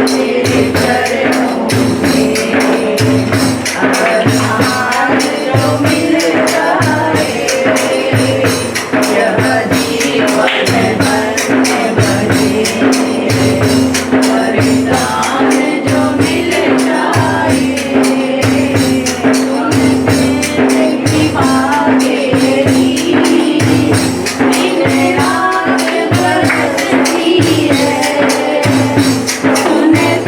तेरे चरणों में। अगर आज जो मिल जाए यह जीवन धन्य बने। वरदान जो मिल जाए सुनते कृपा तेरी दिन रात बरसती है। सुनते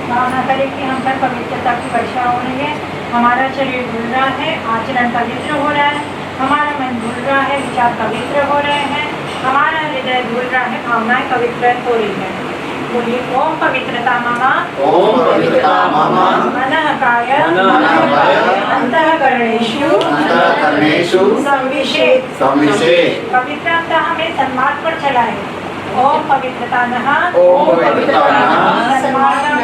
भावना करें कि हम पर पवित्रता की वर्षा हो रही है, हमारा शरीर धुल रहा है, आचरण पवित्र हो रहा है, हमारा मन धुल रहा है, विचार पवित्र हो रहे हैं, हमारा हृदय धुल रहा है, भावनाएं पवित्र हो रही है। बोलिए ओम पवित्रता मम, ओम पवित्रता मम, मनः काय अंतःकरणेषु संविशेत। पवित्रता हमें सन्मार्ग पर चलाए। ओम पवित्रता नः, ओम पवित्रता नः, सन्मार्गं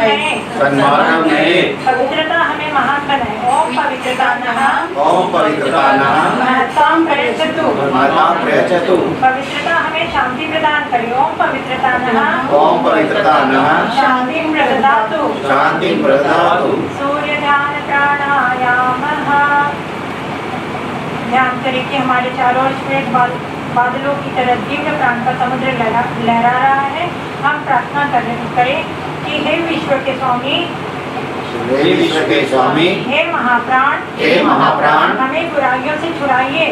नये। पवित्रता हमें महान बनाए। ओम पवित्रता नः, ओम पवित्रता नः, महत्तां प्रयच्छतु। पवित्रता हमें शांति प्रदान करे। ओम पवित्रता नः, ओम पवित्रता नः, शांतिं प्रददातु। सूर्य ध्यान प्राणायामः। ध्यान करें कि हमारे चारों ओर श्वेत बादलों की तरह दिव्य प्राण का समुद्र लहरा रहा है। हम प्रार्थना करें कि हे विश्व के स्वामी, हे महाप्राण, हमें बुराइयों से छुड़ाइए,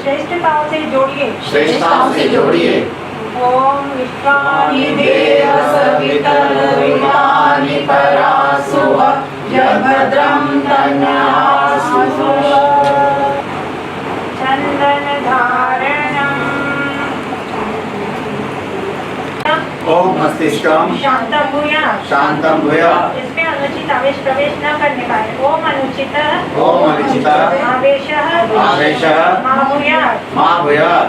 श्रेष्ठताओं से जोड़िए। ओम विश्वानि देव सवितर्विमानि परासुव भद्रं तन्नः चंदन धारणम। ओम मस्तिष्कम शांतम भूयात्। इसमें अनुचित आवेश प्रवेश न करने पाए। ओम अनुचित आवेशः मा भूयात्।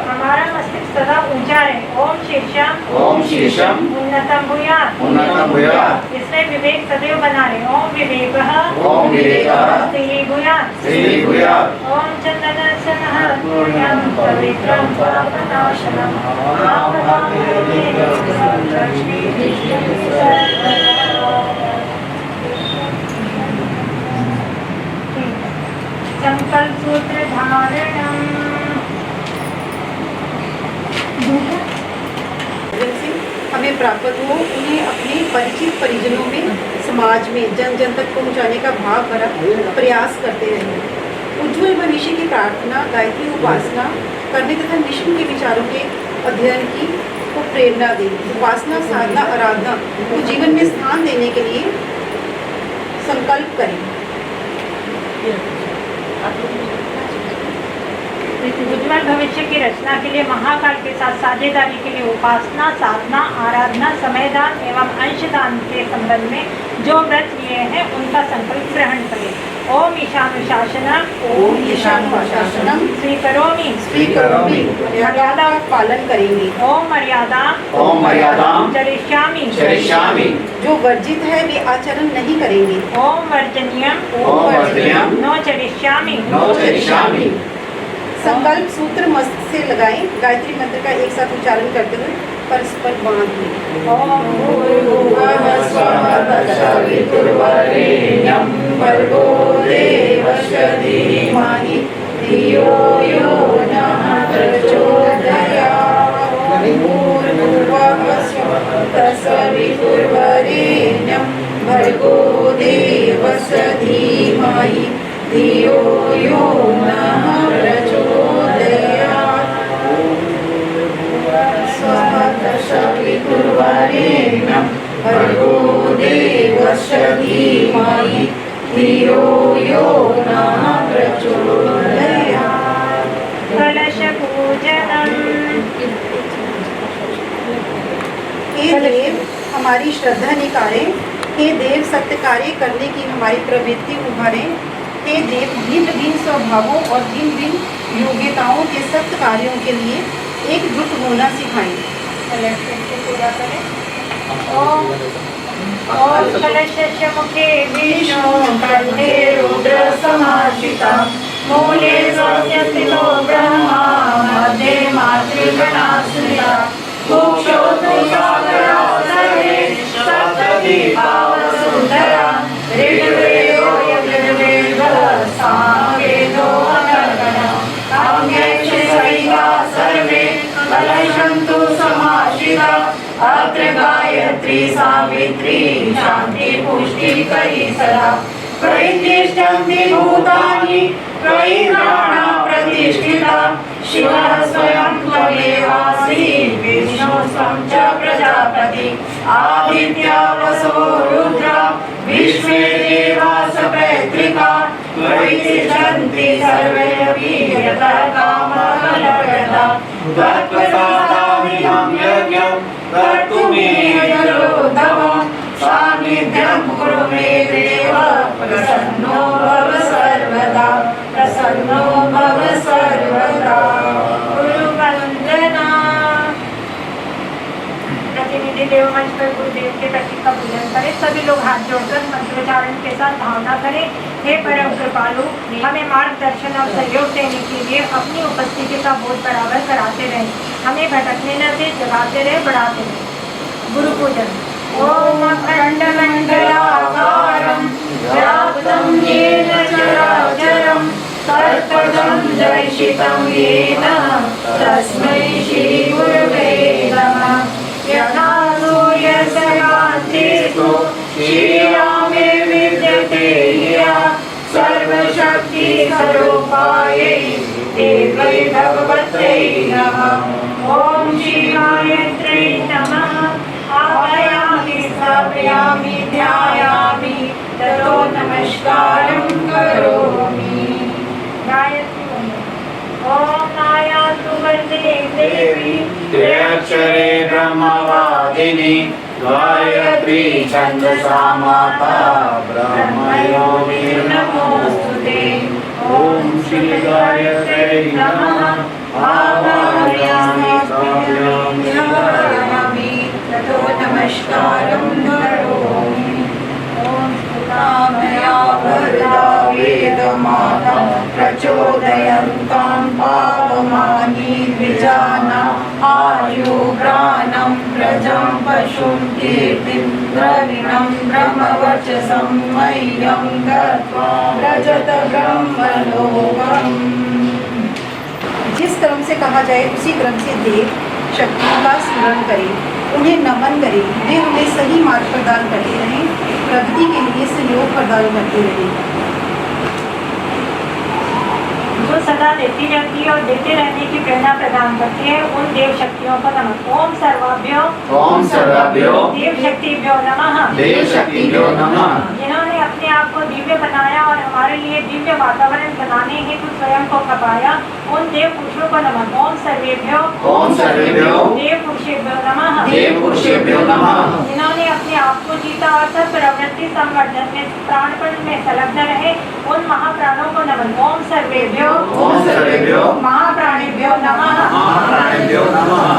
हमारा मस्तिष्क सदा ऊंचा रहे। ओम शीर्षम उन्नतम भूयात्। इसमें विवेक सदैव बना रहे। ओम विवेकः स्थिर भूयात्। ओम चंदनसनः पूर्णं पवित्रं पापनाशनं संकल्प सूत्र धारणम। हमें प्राप्त हो, उन्हें अपने परिचित परिजनों में, समाज में जन जन तक पहुंचाने का भाव भरा प्रयास करते रहें। उज्ज्वल भविष्य की प्रार्थना, गायत्री उपासना करने तथा विष्णु के विचारों के अध्ययन की को प्रेरणा दें। उपासना, साधना, आराधना को जीवन में स्थान देने के लिए संकल्प करें। उज्ज्वल भविष्य की रचना के लिए महाकाल के साथ साझेदारी के लिए उपासना, साधना, आराधना, समयदान एवं अंशदान के संबंध में जो व्रत लिए हैं उनका संकल्प ग्रहण करें। ओम ईशानुशासनम स्वीकरोमि। मर्यादा पालन करेंगे। ओम मर्यादा चरिष्यामि। जो वर्जित है वे आचरण नहीं करेंगे। ओम वर्जनीयम नो चरिष्यामि। संकल्प सूत्र मस्त से लगाएं। गायत्री मंत्र का एक साथ उच्चारण करते हुए परस्पर बांध लें। ओम भूर्भुवः स्वः तत्सवितुर्वरेण्यं भर्गो देवस्य धीमहि धियो यो नः प्रचोदयात्। भूर्भुवः स्वः तत्सवितुर्वरेण्यं भर्गो देवस्य धीमहि धियो यो नः प्रचोदयात्। स्वः तत्सवितुर्वरेण्यं भर्गो देवस्य धीमहि धियो यो नः प्रचोदयात्। कलश पूजनम। हे देव, हमारी श्रद्धा निकारें। हे देव, सत्य कार्य करने की हमारी प्रवृत्ति उभारें। हे देव, भिन्न भिन्न स्वभावों और भिन्न भिन्न योग्यताओं के सत्य कार्यों के लिए एकजुट होना सिखाएं। पूरा करें। ओम कलशस्य मुखे विष्णु कंठे रुद्र समाश्रिता मूले स्वस्य स्थितो ब्रह्मा मध्ये मातृगणाश्रिता कुक्षौ तु सागरा सर्वे सप्तद्वीपावसुन्धरा ऋग्वेदो यजुर्वेदः सामवेदो अनर्गणः अज्ञैश्चैवा सर्वे कलशन्तु समाश्रिता अत्र गायत्री सावित्री शांति पुष्टि करी सदा प्रतिष्ठन्ति भूतानि त्रयीणाना प्रतिष्ठिता शिवः स्वयं त्वमेवासि विष्णुः स्वं च प्रजापति आदित्या वसो रुद्रा विश्वे देवास पैतृका त्वयि सर्वेऽपि यतः कामफलप्रदा तत्प्रसादामिदं यज्ञं कर्तुमेतयोद्धवम् सान्निध्यं कुरु मे देव प्रसन्नो भव सर्वदा प्रसन्नो भव सर्वदा गुरु वंदना। प्रतिनिधि देव मंच पर गुरुदेव के प्रतीक का पूजन करें। सभी लोग हाथ जोड़कर मंत्रोच्चारण के साथ भावना करें। हे परम कृपालु, हमें मार्गदर्शन और सहयोग देने के लिए अपनी उपस्थिति का बोध बराबर कराते रहें। हमें भटकने न दे, जगाते रहे, बढ़ाते रहे। गुरु पूजन। ओम अखंडमंडलाकारं व्याप्तं येन चराचरं तत्पदं दर्शितं येन तस्मै श्री गुरवे नमः। यथा सूर्यस्यान्तेषु श्रीरामे विद्यते ह्यः सर्वशक्तिस्वरूपायै देव्यै भगवत्यै नमः। ॐ श्री गायत्र्यै नमः। आवाहयामि स्थापयामि ध्यायामि ततो नमस्कारं करोमि। गायत्री वंदना। ओम नायातु वन्दे देवी त्र्यक्षरे ब्रह्मवादिनी गायत्री छन्दसा माता ब्रह्मयोनिर्नमोऽस्तुते। ॐ श्री गायत्र्यै नमः। आवाहयामि स्थापयामि ध्यायामि ततो नमस्कारं करोमि। ॐ स्तुतामया वरदा वेदमाता प्रचोदयन्तां पावमानि द्विजाना आयुर्ग्राणं प्रजां पशुं कीर्तिं द्रविणं ब्रह्मवर्चसं मह्यं गत्वा व्रजत ब्रह्मलोकम्। जिस क्रम से कहा जाए उसी क्रम से देव शक्तियों का स्मरण करें, उन्हें नमन करें। वे हमें सही मार्ग प्रदान करते रहें, प्रगति के लिए सहयोग प्रदान करते रहें। जो सदा देती रहती है और देते रहने की प्रेरणा प्रदान करती है, उन देव शक्तियों को नमः। ओम सर्वाभ्यो देव शक्तिभ्यो नमः। देव शक्तिभ्यो नमः। जिन्होंने अपने आप को दिव्य बनाया और हमारे लिए दिव्य वातावरण बनाने हेतु स्वयं को खपाया, उन देव पुरुषों को नमः। ओम सर्वेभ्यो देव पुरुषेभ्यो नमः। देव पुरुषेभ्यो नमः। जिन्होंने अपने आप को जीता और सब प्रवृत्ति संवर्धन में प्राणपण में संलग्न रहे, उन महाप्राणों को नमः। ओम सर्वेभ्यो महाप्राणेभ्यो नमः।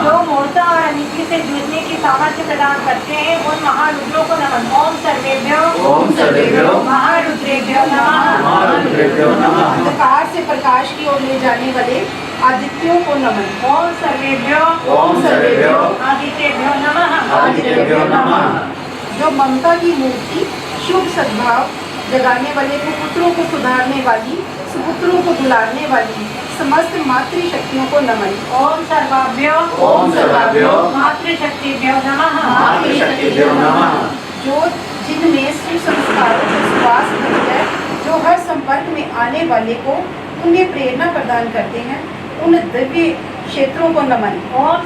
जो मूर्ता और अनिति से जूझने की सामर्थ्य प्रदान करते हैं, उन महारुद्रों को नमः। ओम सर्वेभ्यो महारुद्रेभ्यो नमः। अंधकार से प्रकाश की ओर ले जाने वाले आदित्यों को नमन। ओम सर्वेभ्यो आदित्येभ्यो नमः। जो ममता की मूर्ति, शुभ सद्भाव जगाने वाले कुपुत्रों को सुधारने वाली, सुपुत्रों को दुलारने वाली समस्त मातृशक्तियों को नमन। ओम सर्वाभ्यो मातृशक्तिभ्यो नमः। जो जिनमें सुसंस्कारों का सुवास भरी है, जो हर संपर्क में आने वाले को उन्हें प्रेरणा प्रदान करते हैं, उन दिव्य क्षेत्रों को नमन। ओम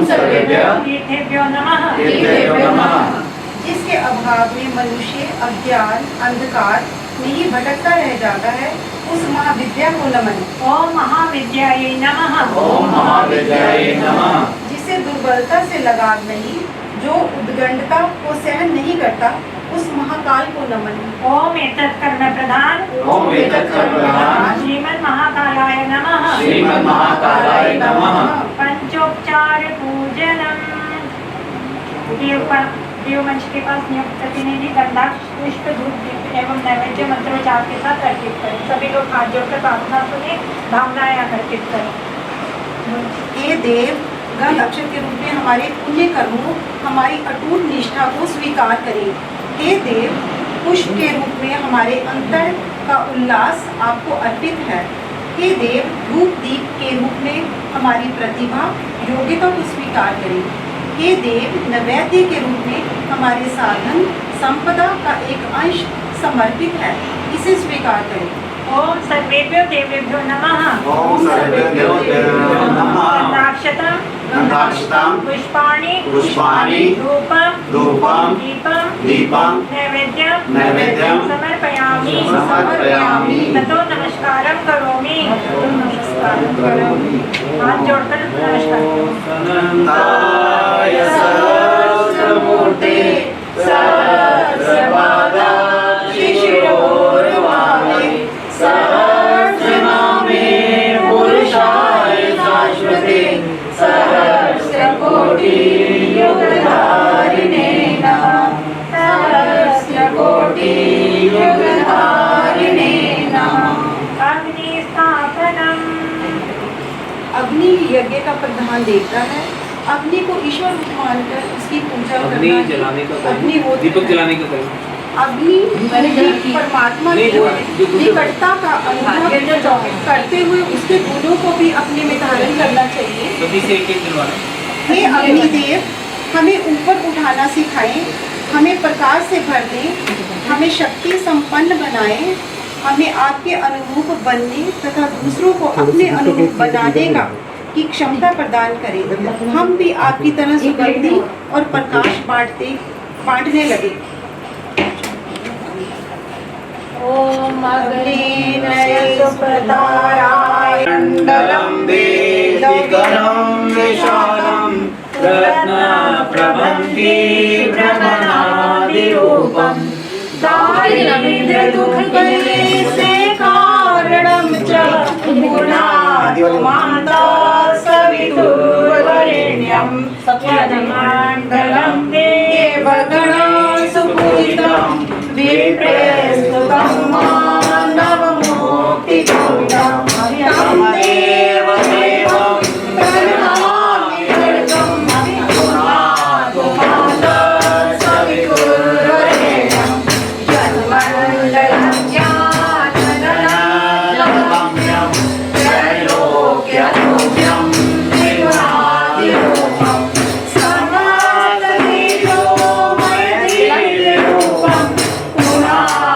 सर्वेभ्यो तीर्थेभ्यो नमः। जिसके अभाव में मनुष्य अज्ञान अंधकार में ही भटकता रह जाता है, उस महाविद्या को नमन। ओम महाविद्यायै नमः। जिसे दुर्बलता से लगाव नहीं, जो उद्गंडता को सहन नहीं करता, उस महाकाल को नमन। ओम एतत् कर्म प्रधान श्रीमन् महाकालाय नमः। पंचोपचार पूजनम। देव मंच के पास नियुक्त प्रतिनिधि गंधाक्ष पुष्प धूप दीप एवं नैवेद्य मंत्रोच्चार के साथ अर्पित करें। सभी लोग हाथ जोड़कर प्रार्थना सुने, भावनाएं अर्पित करें। ये देव गंध अक्षर के रूप में हमारे पुण्य कर्मों, हमारी अटूट निष्ठा को स्वीकार करें। हे देव, पुष्प के रूप में हमारे अंतर का उल्लास आपको अर्पित है। हे देव, धूप दीप के रूप में हमारी प्रतिभा, योग्यता को स्वीकार करें। हे देव, नैवेद्य के रूप में हमारे साधन संपदा का एक अंश समर्पित है, इसे स्वीकार करें। ओम सर्वेभ्यो देवेभ्यो नमः। ओम सर्वेभ्यो देवेभ्यो नमः। गन्धाक्षतम् गन्धाक्षतम् पुष्पाणि पुष्पाणि धूपं धूपं दीपं नैवेद्यं समर्पयामि ततो नमस्कारं करोमि। हाथ जोड़कर नमस्कार करो। अनंताय सहस्रमूर्ते सहस्रपादाक्षिशिरोर्वामे सहस्रनामे पुरुषाय शाश्वते सहस्रकोटियुगधारिणे नमः। सहस्रकोटियुगधारिणे नमः। अग्निस्थापनम्। अग्नि यज्ञ का प्रधान देवता है। अग्नि को ईश्वर रूप मानकर उसकी पूजा अग्नि करना जलाने का अग्निहोत्र दीपक है। जलाने का करें। अग्नि परमात्मा नहीं, की जो निकटता का अनुभव करते हुए उसके गुणों को भी अपने में धारण करना चाहिए। सभी से एक दिलवाना। हे अग्निदेव, हमें ऊपर उठाना सिखाएं, हमें प्रकाश से भर दें, हमें शक्ति संपन्न बनाएं, हमें आपके अनुरूप बनने तथा दूसरों को अपने अनुरूप बनाने का की क्षमता प्रदान करें। हम भी आपकी तरह सुगंधि और प्रकाश बांटने लगे। ओम अग्निनय सुप्रदाराय मण्डलं देशिकरं विशालं रत्नप्रभं दीप्तमनादिरूपं दारिद्र्यदुःखकलेशे कारणं च गुणादिमाता सवितुर्वरेण्यं सत्यमण्डलं देवगणा सुपूजितं विप्रस्तुतं मानवमुक्तिपूर्णं तं देवदेवं प्रणमामि भर्गं गुणात्माता सवितुर्वरेण्यं जन्मण्डलं ज्ञानगणं त्रैलोक्यपूज्यं त्रिगुणादिरूपं समस्तदेवोमयदेवरूपं गुणात्मानं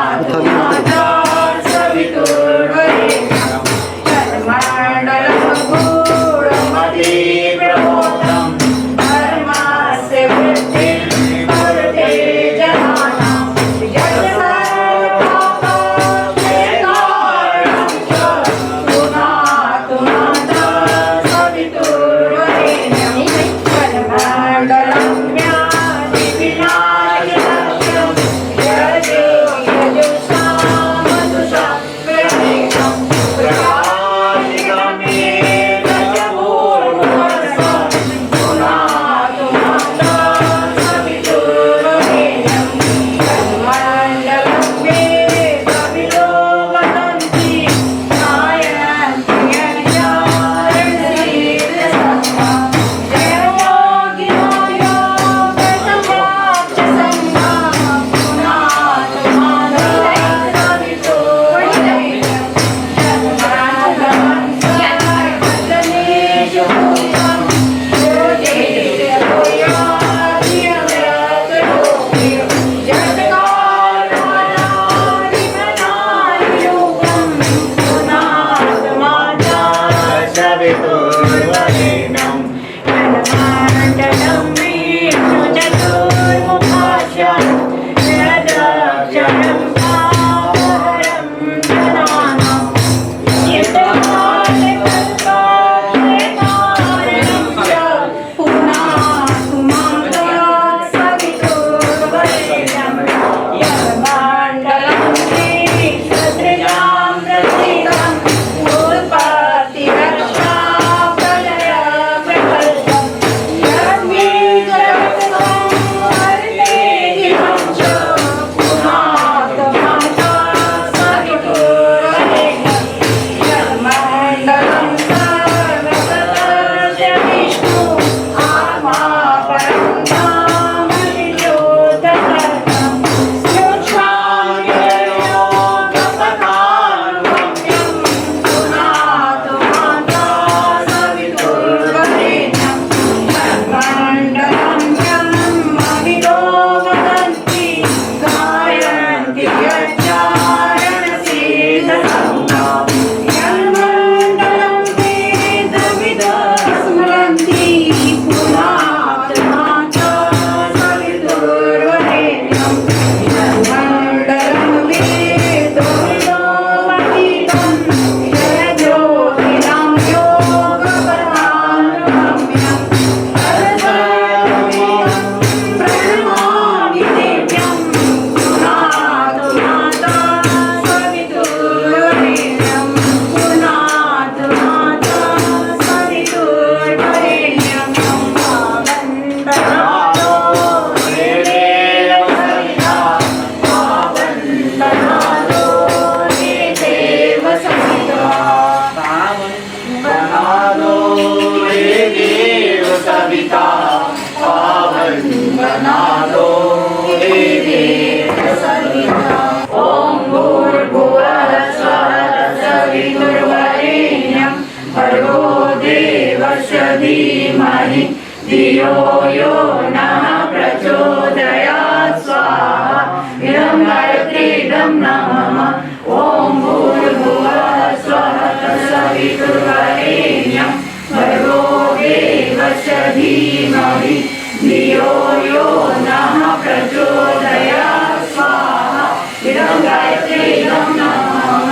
यो नः प्रचोदयात् स्वाहा इदं गायत्री इदं नमः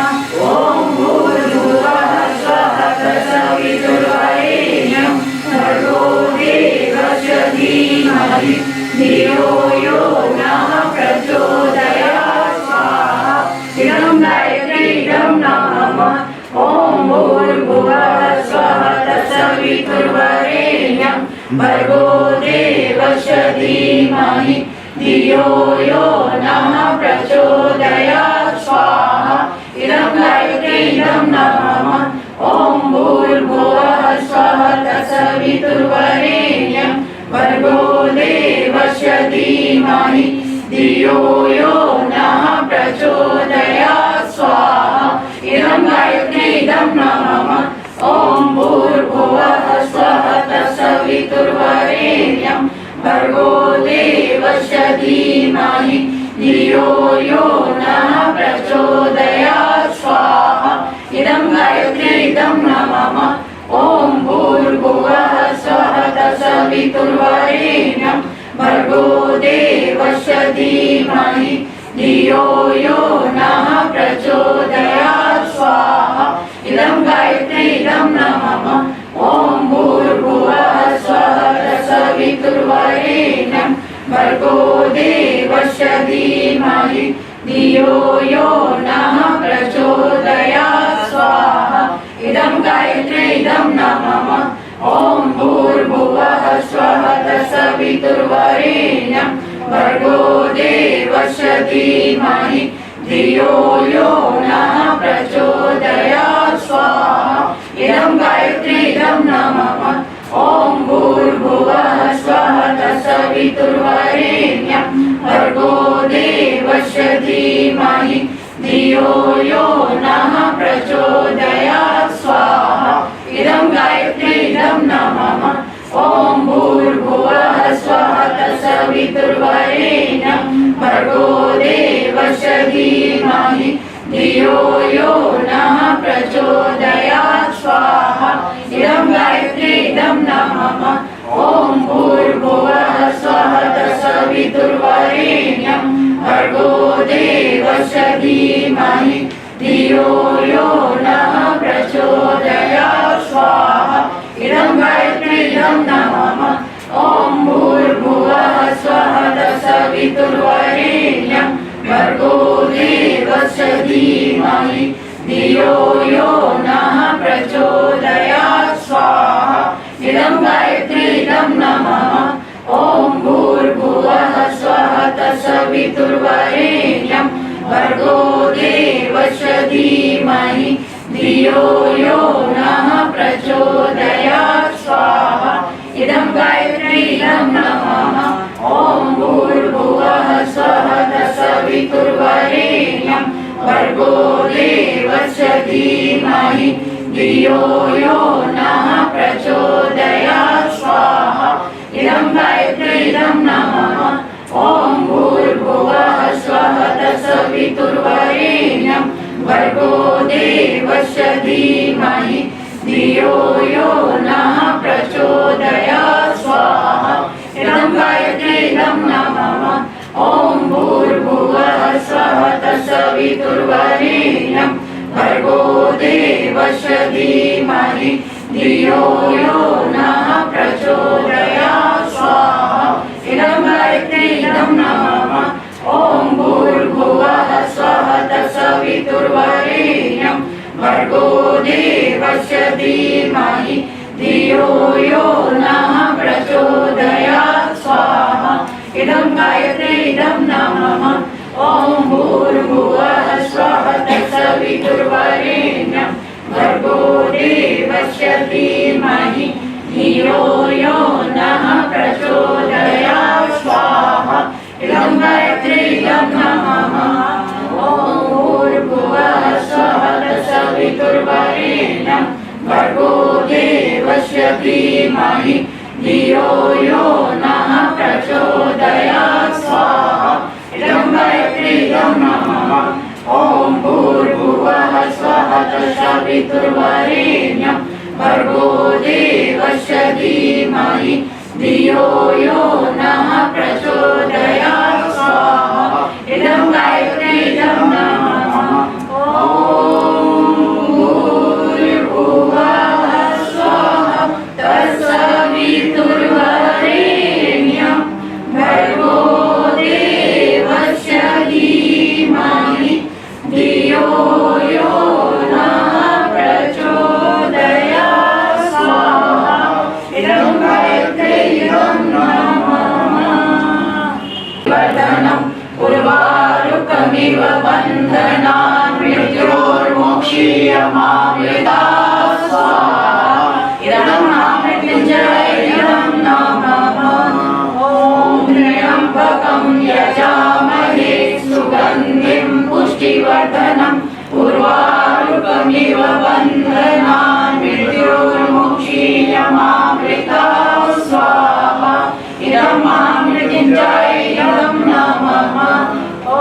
ॐ भूर्भुवः स्वः तत्सवितुर्वरेण्यं भर्गो देवस्य धीमहि धियो यो नः प्रचोदयात् स्वाहा इदं गायत्री इदं नमः ॐ भूर्भुवः स्वः तत्सवितुर्वरेण्यं भर्गो देवस्य धीमहि धियो यो नः प्रचोदयात् स्वाहा इदं गायत्री इदं नमः ॐ भूर्भुवः स्वः तत्सवितुर्वरेण्यं भर्गो देवस्य धीमहि धियो यो नः प्रचोदयात् स्वाहा इदं गायत्री इदं नमः ॐ भूर्भुवः स्वः तत्सवितुर्वरेण्यं भर्गो देवस्य धीमहि धियो यो नः प्रचोदयात् स्वाहा इदं गायत्री इदं नमः ॐ भूर्भुवः स्वः तत्सवितुर्वरेण्यं भर्गो देवस्य धीमहि धियो यो नः प्रचोदयात् स्वाहा इदं गायत्री इदं नमः ॐ भूर्भुवः स्वः तत्सवितुर्वरेण्यं भर्गो देवस्य धीमहि धियो यो नः प्रचोदयात् स्वाहा इदं गायत्री इदं नमः ॐ भूर्भुवः स्वः तत्सवितुर्वरेण्यं भर्गो देवस्य धीमहि धियो यो नः प्रचोदयात् स्वाहा इदं गायत्री इदं नमः ॐ भूर्भुवः स्वः तत्सवितुर्वरेण्यं भर्गो देवस्य धीमहि धियो यो नः प्रचोदयात् स्वाहा इदं गायत्री इदं नमः ॐ भूर्भुवः स्वः तत्सवितुर्वरेण्यं भर्गो देवस्य धीमहि धियो यो नः प्रचोदयात् स्वाहा इदं गायत्री इदं नमः ॐ भूर्भुवः स्वः तत्सवितुर्वरेण्यं भर्गो देवस्य धीमहि धियो यो नः प्रचोदयात् स्वाहा इदं गायत्री इदं नमः ॐ भूर्भुवः स्वः तत्सवितुर्वरेण्यं भर्गो देवस्य धीमहि धियो यो नः प्रचोदयात् स्वाहा इदं गायत्री इदं नमः ॐ भूर्भुवः स्वः तत्सवितुर्वरेण्यं भर्गो देवस्य धीमहि धियो यो नः प्रचोदयात् स्वाहा इदं गायत्री इदं नमः ॐ भूर्भुवः स्वः तत्सवितुर्वरेण्यं भर्गो देवस्य धीमहि धियो यो नः प्रचोदयात् स्वाहा इदं गायत्री इदं नमः ॐ भूर्भुवः स्वः तत्सवितुर्वरेण्यं भर्गो देवस्य धीमहि धियो यो नः प्रचोदयात् स्वाहा इदं गायत्री इदं नमः ॐ भूर्भुवः स्वः तत्सवितुर्वरेण्यं भर्गो देवस्य धीमहि धियो यो नः प्रचोदयात् स्वाहा इदं गायत्री इदं नमः ॐ भूर्भुवः स्वः तत्सवितुर्वरेण्यं भर्गो देवस्य धीमहि धियो यो नः प्रचोदयात् स्वाहा इदं गायत्री इदं नमः ॐ भूर्भुवः स्वः तत्सवितुर्वरेण्यं भर्गो देवस्य धीमहि धियो यो नः प्रचोदयात् स्वाहा इदं गायत्री इदं नमः ॐ भूर्भुवः स्वः तत्सवितुर्वरेण्यं भर्गो देवस्य धीमहि धियो यो नः प्रचोदयात् स्वाहा इदं गायत्री इदं नमः ॐ भूर्भुवः स्वः तत्सवितुर्वरेण्यं भर्गो देवस्य धीमहि धियो यो नः प्रचोदयात् स्वाहा इदं गायत्रीजं नमः ॐ भूर्भुवः स्वः तत्सवितुर्वरेण्यं भर्गो देवस्य धीमहि धियो यो नः प्रचोदयात् स्वाहा इदं गायत्रीजं नमः वर्धनम् उर्वारुकमिव बन्धनान् मृत्योर्मोक्षीयमामृतात् स्वाहा इदं मृत्युञ्जयं नमः ॐ त्र्यम्बकं यजामहे सुगन्धिं पुष्टिवर्धनम् उर्वारुकमिव बन्धनान् मृत्योर्मोक्षीयमामृतात् स्वाहा इदं मृत्युञ्जयं नमः ॐ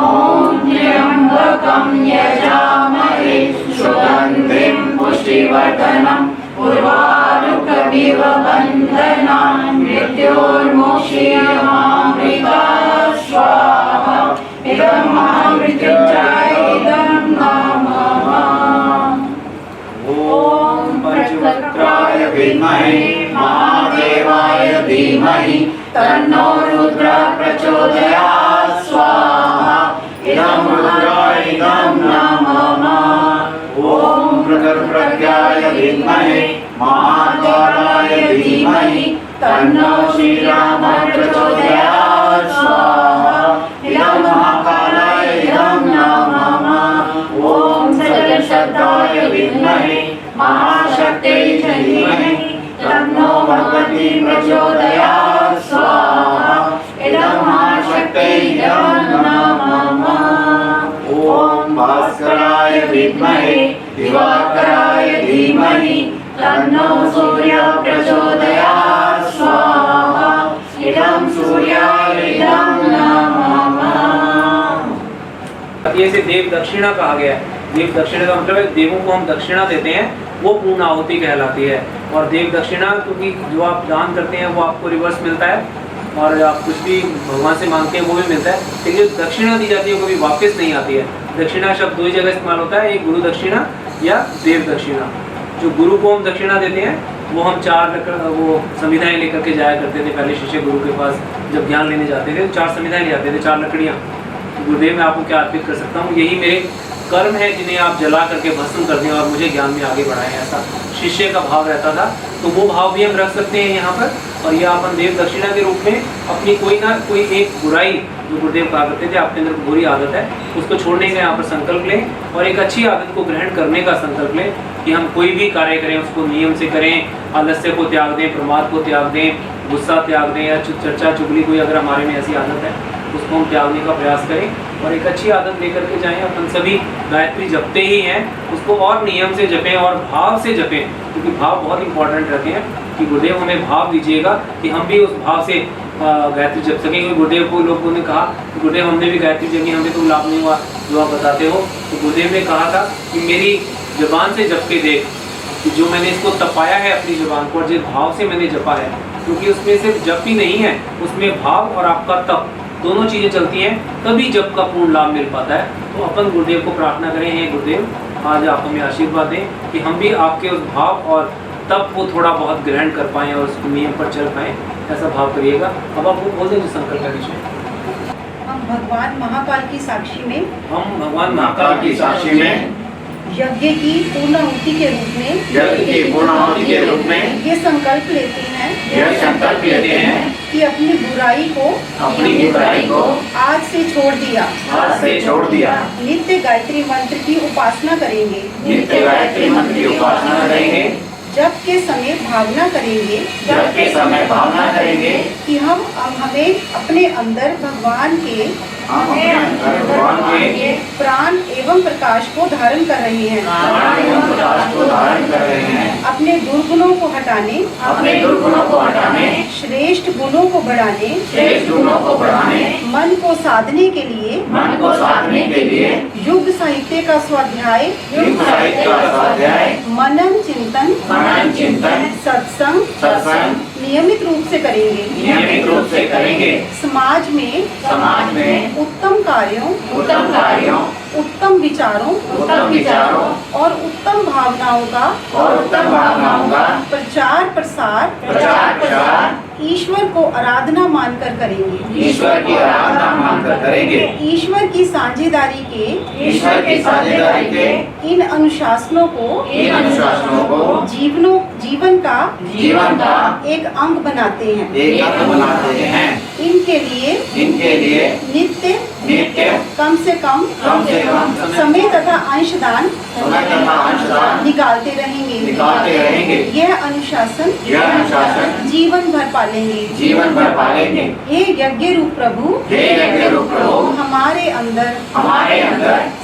त्र्यम्बकं यजामहे सुगन्धिं पुष्टिवर्धनम् उर्वारुकमिव बन्धनान् मृत्योर्मोक्षीयमामृतात् स्वाहा इदं मृत्युञ्जयं नमः ॐ पंचवक्त्राय विद्महे महादेवाय धीमहि तन्नो रुद्रः प्रचोदयात् स्वाहा इदं रुद्राय नमः ॐ प्रज्ञाय विद्महे महाकालाय धीमहि तन्नो श्रीरामः प्रचोदयात् स्वाहा इदं महाकालाय नमः ॐ सकलशब्दाय विद्महे महाशक्त्यै धीमहि तन्नो भगवती प्रचोदयात् स्वाहा इदं महाशक्त्यै नमः ॐ भास्कराय विद्महे दिवाकराय धीमहि तन्नो सूर्यः प्रचोदयात् स्वाहा इदं सूर्याय नमः। ये से देव दक्षिणा कहा गया है। देव दक्षिणा का मतलब है देवों को हम दक्षिणा देते हैं, वो पूर्ण आहुति कहलाती है। और देव दक्षिणा क्योंकि जो आप दान करते हैं वो आपको रिवर्स मिलता है, और आप कुछ भी भगवान से मांगते हैं वो भी मिलता है। लेकिन जो दक्षिणा दी जाती है वो कभी वापस नहीं आती है। दक्षिणा शब्द दो ही जगह इस्तेमाल होता है, एक गुरु दक्षिणा या देव दक्षिणा। जो गुरु को हम दक्षिणा देते हैं वो हम वो संविधाएं लेकर के जाया करते थे। पहले शिष्य गुरु के पास जब ज्ञान लेने जाते थे तो 4 संविधाएं ले जाते थे, 4 लकड़ियाँ। गुरुदेव मैं आपको क्या अर्पित कर सकता हूँ, यही मेरे कर्म है जिन्हें आप जला करके भस्म कर दें और मुझे ज्ञान में आगे बढ़ाएं। ऐसा शिष्य का भाव रहता था। तो वो भाव भी हम रख सकते हैं यहाँ पर। और यह अपन देव दक्षिणा के रूप में अपनी कोई ना कोई एक बुराई, जो गुरुदेव कहा करते थे आपके अंदर बुरी आदत है, उसको छोड़ने का यहाँ पर संकल्प लें और एक अच्छी आदत को ग्रहण करने का संकल्प लें कि हम कोई भी कार्य करें उसको नियम से करें, आलस्य को त्याग दें, प्रमाद को त्याग दें, गुस्सा त्याग दें, या चर्चा चुगली कोई अगर हमारे में ऐसी आदत है उसको हम त्यागने का प्रयास करें और एक अच्छी आदत लेकर के जाएं। अपन सभी गायत्री जपते ही हैं, उसको और नियम से जपें और भाव से जपें, क्योंकि भाव बहुत इंपॉर्टेंट रहते हैं कि गुरुदेव हमें भाव दीजिएगा कि हम भी उस भाव से गायत्री जप सकेंगे। गुरुदेव को लोगों ने कहा कि गुरुदेव हमने भी गायत्री जपी, हमें तो लाभ नहीं हुआ जो आप बताते हो। तो गुरुदेव ने कहा था कि मेरी जबान से जप के देख कि जो मैंने इसको तपाया है अपनी जबान को और जिस भाव से मैंने जपा है, क्योंकि उसमें सिर्फ जप ही नहीं है, उसमें भाव और आपका तप दोनों चीज़ें चलती हैं, तभी जप का पूर्ण लाभ मिल पाता है। तो अपन गुरुदेव को प्रार्थना करें, हे गुरुदेव आज आप हमें आशीर्वाद दें कि हम भी आपके उस भाव और तप को थोड़ा बहुत ग्रहण कर पाएँ और उस नियम पर चल पाएँ, ऐसा भाव करिएगा। अब आप वो बोल दें जो संकल्प का विषय। हम भगवान महाकाल की साक्षी में यज्ञ की पूर्णाहुति के रूप में ये संकल्प लेते हैं कि अपनी बुराई को आज से छोड़ दिया नित्य गायत्री मंत्र की उपासना करेंगे जप के समय भावना करेंगे कि हम हमें अपने अंदर भगवान के प्राण एवं प्रकाश को धारण कर रहे हैं। अपने दुर्गुणों को हटाने श्रेष्ठ गुणों को बढ़ाने मन को साधने के लिए मन को साधने के लिए युग साहित्य का स्वाध्याय युग साहित्य का स्वाध्याय मनन चिंतन सत्संग नियमित रूप से करेंगे। नियमित रूप से करेंगे। समाज में उत्तम कार्यों उत्तम विचारों और उत्तम भावनाओं का प्रचार प्रसार ईश्वर को आराधना मानकर करेंगे। ईश्वर की आराधना मानकर करेंगे। ईश्वर की साझेदारी के इन अनुशासनों को जीवन का एक अंग बनाते हैं। इनके लिए नित्य कम से कम समय तथा अंशदान निकालते रहेंगे। यह अनुशासन जीवन भर पालेंगे। हे यज्ञ रूप प्रभु हमारे अंदर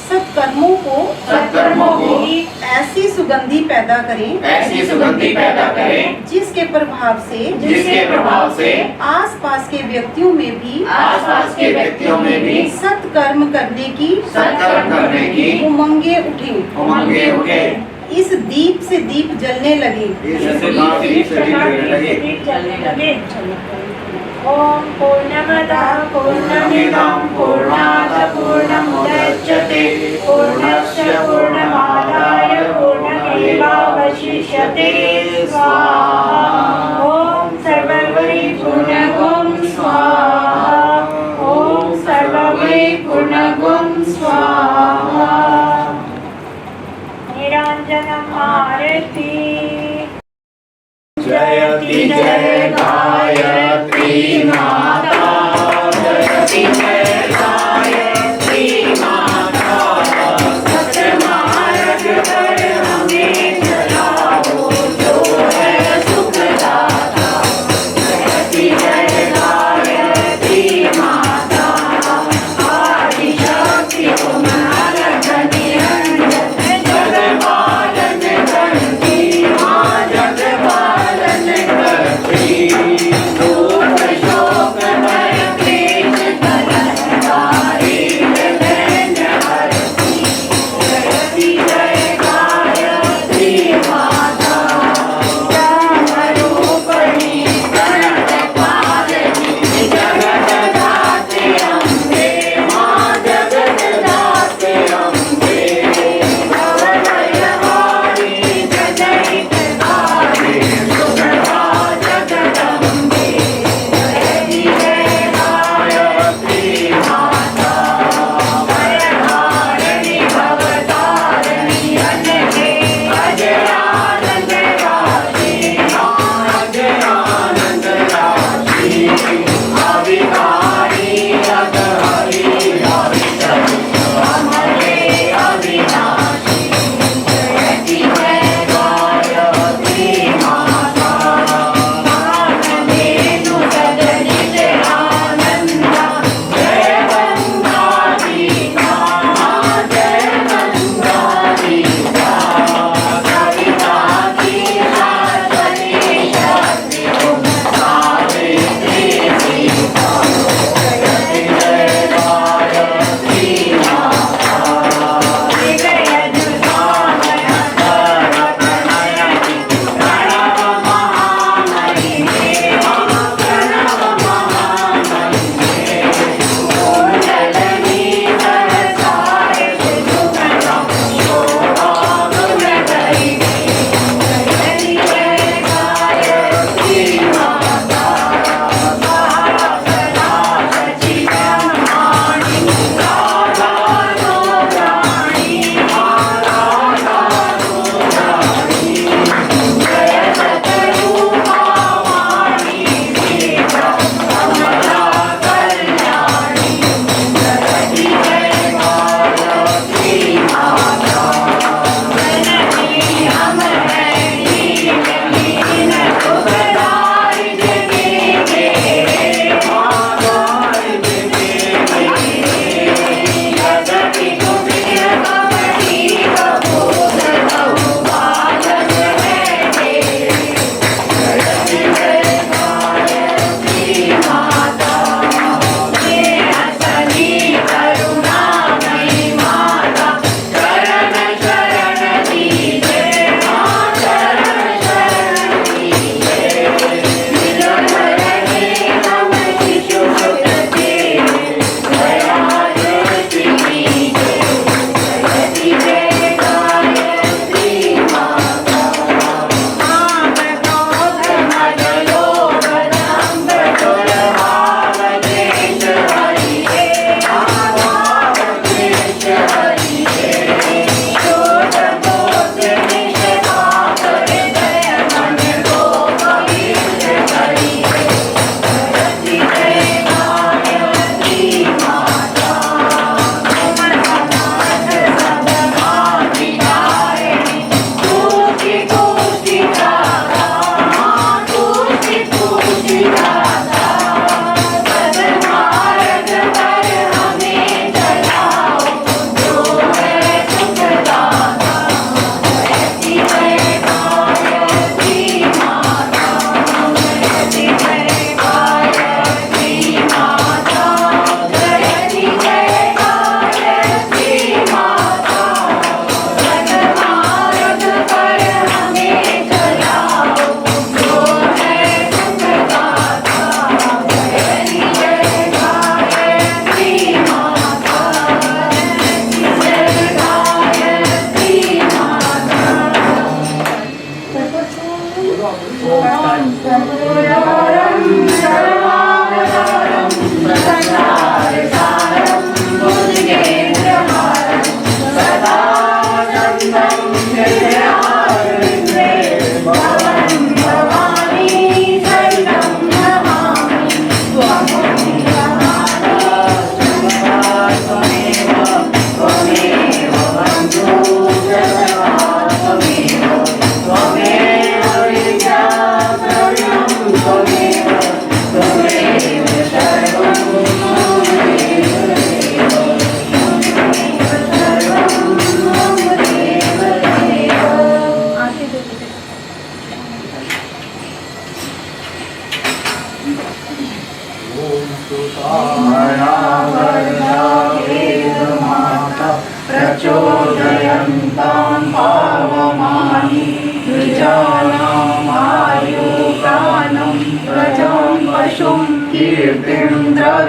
सत्कर्मों को ऐसी सुगंधि पैदा करें जिसके प्रभाव से आसपास के व्यक्तियों में भी सत्कर्म करने की उमंगे उठे। इस दीप से दीप जलने लगे। ओम पूर्णमदः पूर्णमिदं पूर्णात् पूर्णमुदच्यते पूर्णस्य पूर्णमादाय पूर्णमेवावशिष्यते स्वाहा। ओम सर्ववै पूर्णगुं स्वाहा। ओम सर्ववै पूर्णगुं स्वाहा। निरञ्जनम् आरति। जयति जय गायत्री माता, जयति जय गायत्री माता, सत्यमार्ग पर हमें चलाओ जो है सुखदाता। जयति जय गायत्री माता, आदिशक्ति तुम्हारा निरंजन, जगपालन करती माँ जगपालन करती।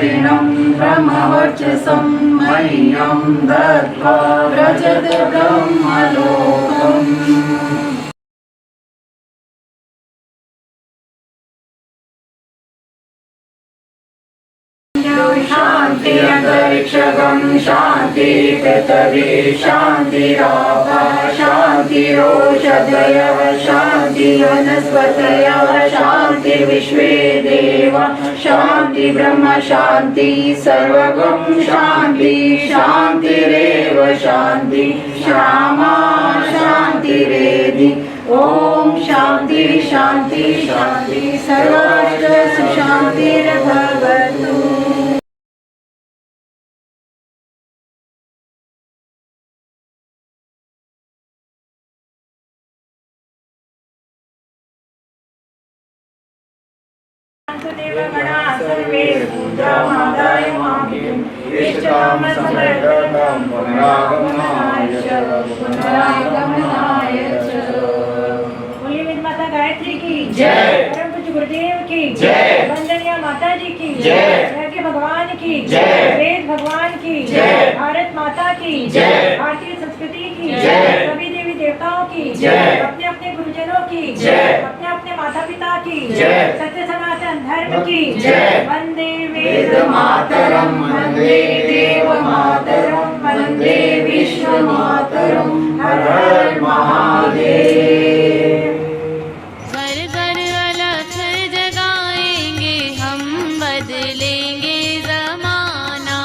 द्रविणं ब्रह्मवर्चसं मह्यं दत्त्वा व्रजत ब्रह्मलोकम्। शान्ति अन्तरिक्षगं शान्ति पृथिवी शान्तिराप शान्तिरोषधयः शान्ति वनस्पतयः शान्ति विश्वे देव शान्ति ब्रह्म शान्ति सर्वगं शान्ति शान्तिरेव शान्ति श्यामा शान्तिरेधि। ओम शान्ति शान्ति शान्ति सर्वत्र सुशान्तिर्भवतु। देवगणा सर्वे पूजामादाय मामिं इष्टकामसमर्पणं पुनरागमनाय च। बोलिए मेरी माता गायत्री की जय। परम पूज्य गुरुदेव की जय। वंदनीय माता जी की जय। यज्ञ भगवान की जय। वेद भगवान की जय। भारत माता की जय। भारतीय संस्कृति की जय। सभी देवी देवताओं की जय। अपने अपने गुरुजनों की जय। अपने अपने माता पिता की जय। सत्य सनातन धर्म की जय। वंदे वेद मातरम वंदे देव मातरम वंदे विश्व मातरम हर हर महादेव। घर घर अलख जगाएंगे हम बदलेंगे जमाना।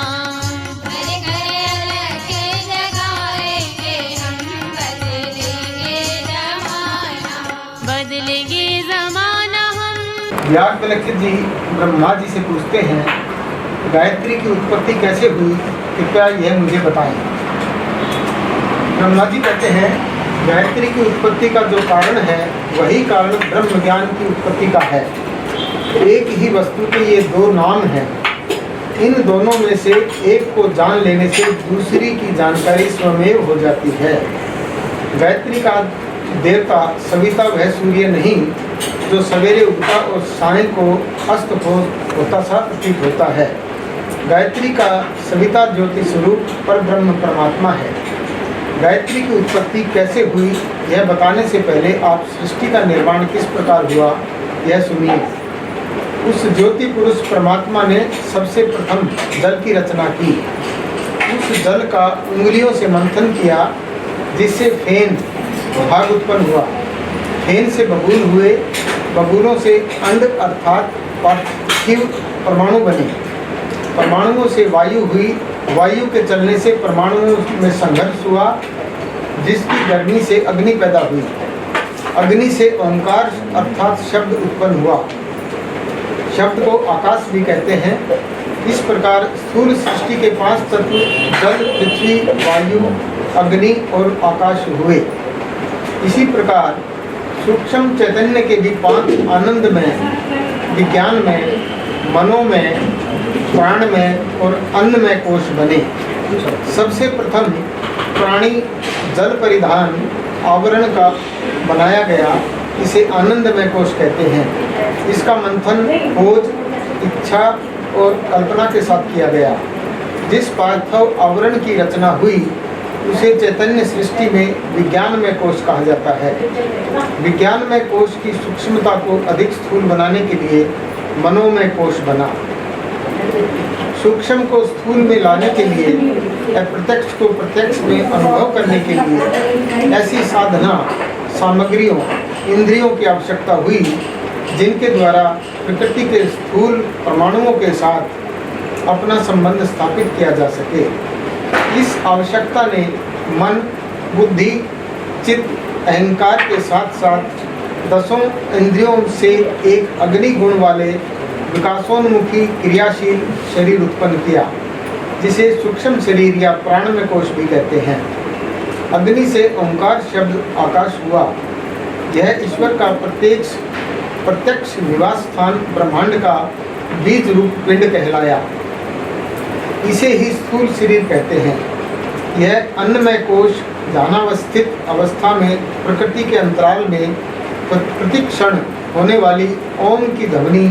घर घर अलख जगाएंगे हम बदलेंगे जमाना। बदलेंगे जमाना हम। याज्ञवल्क्य जी ब्रह्मा जी से पूछते हैं गायत्री की उत्पत्ति कैसे हुई, कृपया यह मुझे बताएं। ब्रह्मा जी कहते हैं गायत्री की उत्पत्ति का जो कारण है वही कारण ब्रह्म ज्ञान की उत्पत्ति का है। एक ही वस्तु के ये दो नाम हैं, इन दोनों में से एक को जान लेने से दूसरी की जानकारी स्वमेव हो जाती है। गायत्री का देवता सविता वह सूर्य नहीं जो सवेरे उगता और साय को अस्त होता सा प्रतीत होता है। गायत्री का सविता ज्योति स्वरूप पर ब्रह्म परमात्मा है। गायत्री की उत्पत्ति कैसे हुई यह बताने से पहले आप सृष्टि का निर्माण किस प्रकार हुआ यह सुनिए। उस ज्योति पुरुष परमात्मा ने सबसे प्रथम जल की रचना की। उस जल का उंगलियों से मंथन किया जिससे फेन भाग उत्पन्न हुआ। फेन से बबूल हुए, बबूलों से अंड अर्थात पार्थिव परमाणु बने। परमाणुओं से वायु हुई, वायु के चलने से परमाणुओं में संघर्ष हुआ जिसकी गर्मी से अग्नि पैदा हुई। अग्नि से ओंकार अर्थात शब्द उत्पन्न हुआ। शब्द को आकाश भी कहते हैं। इस प्रकार स्थूल सृष्टि के 5 तत्व जल, पृथ्वी, वायु, अग्नि और आकाश हुए। इसी प्रकार सूक्ष्म चैतन्य के भी 5 आनंद में, विज्ञान में, मनोमय, प्राण में और अन्न में कोश बने। सबसे प्रथम प्राणी जल परिधान आवरण का बनाया गया, इसे आनंदमय कोश कहते हैं। इसका मंथन खोज, इच्छा और कल्पना के साथ किया गया। जिस पार्थिव आवरण की रचना हुई उसे चैतन्य सृष्टि में विज्ञानमय कोश कहा जाता है। विज्ञानमय कोश की सूक्ष्मता को अधिक स्थूल बनाने के लिए मनोमय कोश बना। सूक्ष्म को स्थूल में लाने के लिए, अप्रत्यक्ष को प्रत्यक्ष में अनुभव करने के लिए ऐसी साधना सामग्रियों, इंद्रियों की आवश्यकता हुई जिनके द्वारा प्रकृति के स्थूल परमाणुओं के साथ अपना संबंध स्थापित किया जा सके। इस आवश्यकता ने मन, बुद्धि, चित्त, अहंकार के साथ साथ 10 इंद्रियों से एक अग्नि गुण वाले विकासोन्मुखी क्रियाशील शरीर उत्पन्न किया जिसे सूक्ष्म शरीर या प्राणमय कोश भी कहते हैं। अग्नि से ओंकार शब्द आकाश हुआ। यह ईश्वर का प्रत्यक्ष निवास स्थान ब्रह्मांड का बीज रूप पिंड कहलाया। इसे ही स्थूल शरीर कहते हैं। यह अन्नमय कोश ध्यानावस्थित अवस्था में प्रकृति के अंतराल में प्रतिक्षण होने वाली ओम की ध्वनि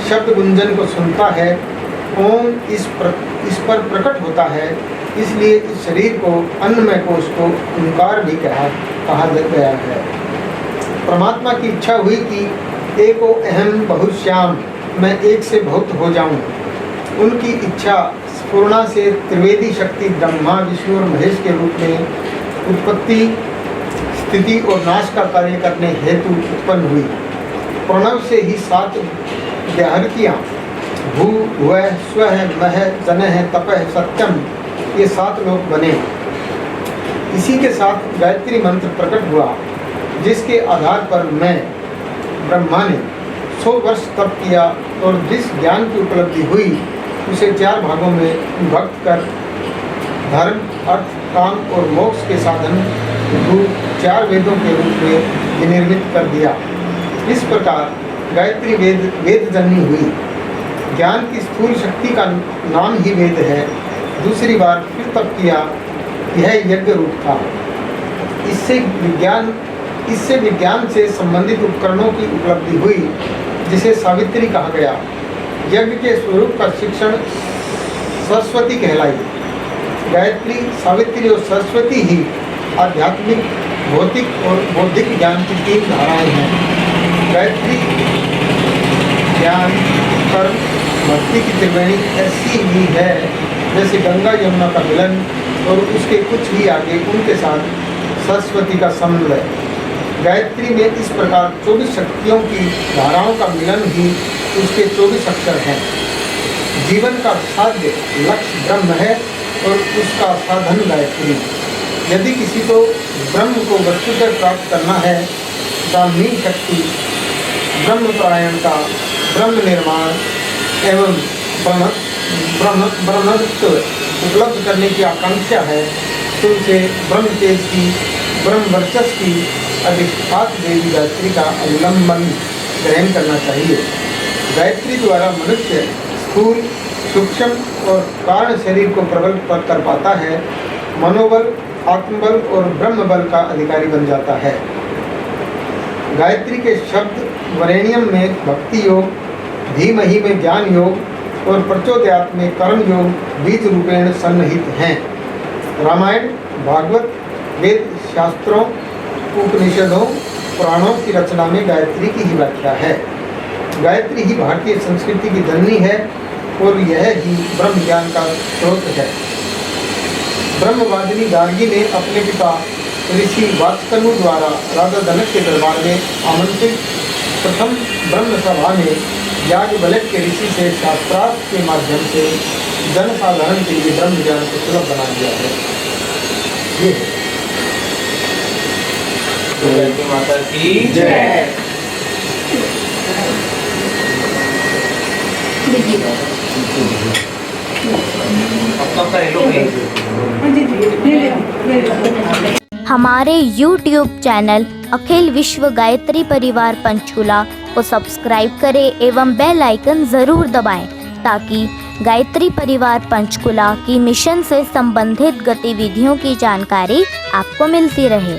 शब्द गुंजन को सुनता है ओम इस पर प्रकट होता है, इसलिए इस शरीर को अन्नमय कोश को ओंकार भी कहा गया है। परमात्मा की इच्छा हुई कि एको अहम बहुश्याम, मैं एक से बहुत हो जाऊं। उनकी इच्छा स्फुरणा से त्रिवेदी शक्ति ब्रह्मा विष्णु और महेश के रूप में उत्पत्ति स्थिति और नाश का कार्य करने हेतु उत्पन्न हुई। प्रणव से ही 7 व्याहृतियाँ भू भुव स्व मह जन तप सत्यम, ये 7 लोक बने। इसी के साथ गायत्री मंत्र प्रकट हुआ, जिसके आधार पर मैं ब्रह्मा ने 100 वर्ष तप किया और जिस ज्ञान की उपलब्धि हुई उसे 4 भागों में विभक्त कर धर्म, अर्थ, काम और मोक्ष के साधन रूप 4 वेदों के रूप में विनिर्मित कर दिया। इस प्रकार गायत्री वेद जननी हुई। ज्ञान की स्थूल शक्ति का नाम ही वेद है। दूसरी बार फिर तप किया, यह यज्ञ रूप था। इससे विज्ञान से संबंधित उपकरणों की उपलब्धि हुई, जिसे सावित्री कहा गया। यज्ञ के स्वरूप का शिक्षण सरस्वती कहलाई। गायत्री, सावित्री और सरस्वती ही आध्यात्मिक, भौतिक और बौद्धिक ज्ञान की 3 धाराएं हैं। गायत्री ज्ञान, कर्म, भक्ति की त्रिवेणी ऐसी ही है जैसे गंगा यमुना का मिलन और उसके कुछ ही आगे उनके साथ सरस्वती का समन्वय। गायत्री में इस प्रकार 24 शक्तियों की धाराओं का मिलन ही उसके 24 अक्षर हैं। जीवन का साध्य लक्ष्य ब्रह्म है और उसका साधन गायत्री। यदि किसी को ब्रह्म को वस्तुतः प्राप्त करना है, ब्राह्मी शक्ति, ब्रह्मपरायणता, ब्रह्म निर्माण एवं ब्रह्मत्व उपलब्ध करने की आकांक्षा है, तो उसे ब्रह्म तेज की, ब्रह्म वर्चस्व की अधिष्ठात देवी गायत्री का अवलंबन ग्रहण करना चाहिए। गायत्री द्वारा मनुष्य स्थूल, सूक्ष्म और कारण शरीर को प्रबल कर पाता है, मनोबल, आत्मबल और ब्रह्म बल का अधिकारी बन जाता है। गायत्री के शब्द वरेण्यम में भक्ति योग, धीमहि में ज्ञान योग और प्रचोदयात में कर्म योग बीज रूपेण सन्निहित हैं। रामायण, भागवत, वेद शास्त्रों, उपनिषदों, पुराणों की रचना में गायत्री की ही व्याख्या है। गायत्री ही भारतीय संस्कृति की जननी है और यह ही ब्रह्म ज्ञान का स्रोत है। ब्रह्मवादिनी गार्गी ने अपने पिता ऋषि वात्स्कनु द्वारा राजा जनक के दरबार में आमंत्रित प्रथम ब्रह्म सभा में याज्ञवल्क्य के ऋषि से शास्त्रार्थ के माध्यम से जनसाधारण के लिए ब्रह्म ज्ञान को सुलभ बना दिया है। ये गायत्री माता की जय। हमारे YouTube चैनल अखिल विश्व गायत्री परिवार पंचकुला को सब्सक्राइब करें एवं बेल आइकन ज़रूर दबाएं, ताकि गायत्री परिवार पंचकुला की मिशन से संबंधित गतिविधियों की जानकारी आपको मिलती रहे।